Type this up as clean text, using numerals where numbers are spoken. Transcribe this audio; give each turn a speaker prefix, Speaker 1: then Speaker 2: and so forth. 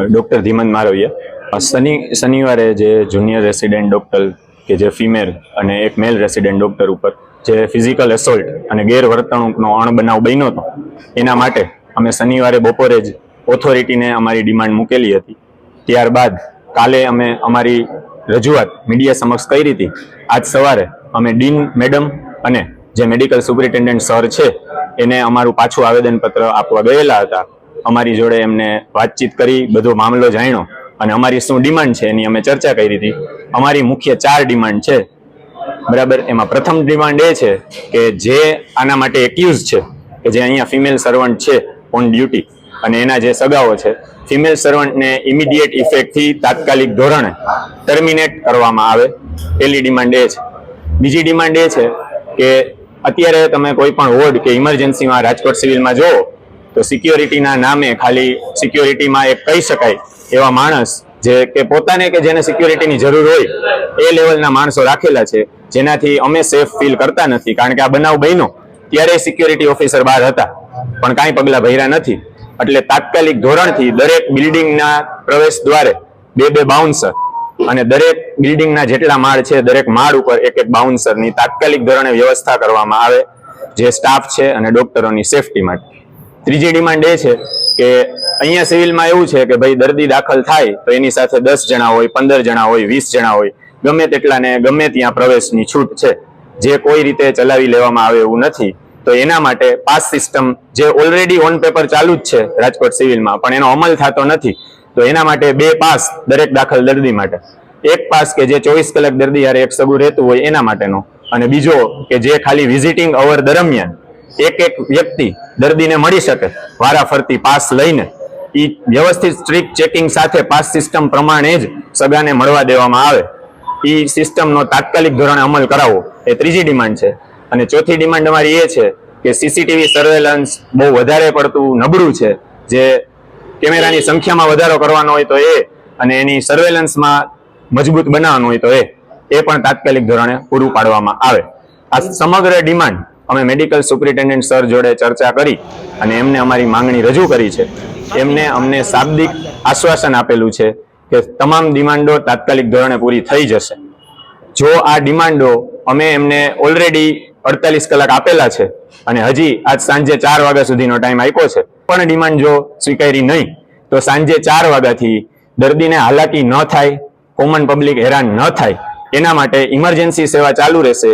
Speaker 1: Doctor ધીમંત Marvia શનિવારે જે junior resident doctor કે જે ફિમેલ અને એક મેલ રેસિડેન્ટ ડોક્ટર ઉપર જે ફિઝિકલ એસોલ્ટ અને ગેરવર્તણૂકનો અણબનાવ બન્યો હતો એના માટે અમે શનિવારે બપોરે જ ઓથોરિટીને અમારી ડિમાન્ડ મૂકેલી હતી। ત્યારબાદ કાલે અમે અમારી રજૂઆત મીડિયા સમક્ષ કરી હતી। આજ સવારે અમે ડીન મેડમ અને જે મેડિકલ સુપરિન્ટેન્ડન્ટ સર છે એને અમારું પાછું આવેદનપત્ર આપવા ગયેલા હતા। અમારી જોડે એમને વાતચીત કરી બધો મામલો જાણ્યો અને અમારી શું ડિમાન્ડ છે એની અમે ચર્ચા કરી હતી। અમારી મુખ્ય 4 ડિમાન્ડ છે, બરાબર। એમાં પ્રથમ ડિમાન્ડ એ છે કે જે આના માટે એક્યુઝ છે કે જે અહીંયા ફિમેલ સર્વન્ટ છે ઓન ડ્યુટી અને એના જે સગાઓ છે, ફિમેલ સર્વન્ટને ઇમિડિયેટ ઇફેક્ટથી તાત્કાલિક ધોરણે ટર્મિનેટ કરવામાં આવે, પહેલી ડિમાન્ડ એ છે। બીજી ડિમાન્ડ એ છે કે અત્યારે તમે કોઈ પણ વોર્ડ કે ઇમરજન્સીમાં રાજકોટ સિવિલમાં જુઓ તો સિક્યોરિટીના નામે ખાલી સિક્યોરિટીમાં એક કહી શકાય એવા માણસ જે કે પોતાને કે જેને સિક્યોરિટીની જરૂર હોય એ લેવલના માણસો રાખેલા છે, જેનાથી અમે સેફ ફીલ કરતા નથી। કારણ કે આ બનાવ બન્યો ત્યારે સિક્યોરિટી ઓફિસર બહાર હતા પણ કાંઈ પગલાં ભર્યા નથી। એટલે તાત્કાલિક ધોરણથી દરેક બિલ્ડિંગના પ્રવેશ દ્વારે 2 બાઉન્સર અને દરેક બિલ્ડિંગના જેટલા માળ છે દરેક માળ ઉપર એક બાઉન્સરની તાત્કાલિક ધોરણે વ્યવસ્થા કરવામાં આવે જે સ્ટાફ છે અને ડોક્ટરોની સેફટી માટે। ત્રીજી ડિમાન્ડ એ છે કે અહીંયા સિવિલમાં એવું છે કે ભાઈ દર્દી દાખલ થાય તો એની સાથે 10 જણા હોય, 15 જણા હોય, 20 જણા હોય, ગમે તેટલાને ગમે ત્યાં પ્રવેશની છૂટ છે, જે કોઈ રીતે ચલાવી લેવામાં આવે એવું નથી। તો એના માટે પાસ સિસ્ટમ જે ઓલરેડી ઓન પેપર ચાલુ જ છે રાજકોટ સિવિલમાં પણ એનો અમલ થતો નથી, તો એના માટે 2 પાસ દરેક દાખલ દર્દી માટે, એક પાસ કે જે 24 કલાક દર્દી યારે એક સગું રહેતું હોય એના માટેનો, અને બીજો કે જે ખાલી વિઝિટિંગ અવર દરમિયાન એક વ્યક્તિ દર્દીને મળી શકે વારાફરતી પાસ લઈને, એ વ્યવસ્થિત સ્ટ્રિક્ટ ચેકિંગ સાથે પાસ સિસ્ટમ પ્રમાણે જ સગાને મળવા દેવામાં આવે, એ સિસ્ટમનો તાત્કાલિક ધોરણે અમલ કરાવવો, એ ત્રીજી ડિમાન્ડ છે। અને ચોથી ડિમાન્ડ અમારી એ છે કે સીસીટીવી સર્વેલન્સ બહુ વધારે પડતું નબળું છે, જે કેમેરાની સંખ્યામાં વધારો કરવાનો હોય તો એ અને એની સર્વેલન્સમાં મજબૂત બનાવવાનું હોય તો એ પણ તાત્કાલિક ધોરણે પૂરું પાડવામાં આવે। આ સમગ્ર ડિમાન્ડ અમે મેડિકલ સુપરિન્ટેન્ડન્ટ સર જોડે ચર્ચા કરી અને એમને અમારી માંગણી રજૂ કરી છે। એમને અમને શાબ્દિક આશ્વાસન આપેલું છે કે તમામ ડિમાન્ડો તાત્કાલિક ધોરણે પૂરી થઈ જશે। જો આ ડિમાન્ડો અમે એમને ઓલરેડી 48 કલાક આપેલા છે અને હજી આજ સાંજે 4 વાગ્યા સુધીનો ટાઈમ આપ્યો છે, પણ ડિમાન્ડ જો સ્વીકારી નહીં તો સાંજે 4 વાગ્યાથી દર્દીને હાલાકી ન થાય, કોમન પબ્લિક હેરાન ન થાય એના માટે ઇમરજન્સી સેવા ચાલુ રહેશે।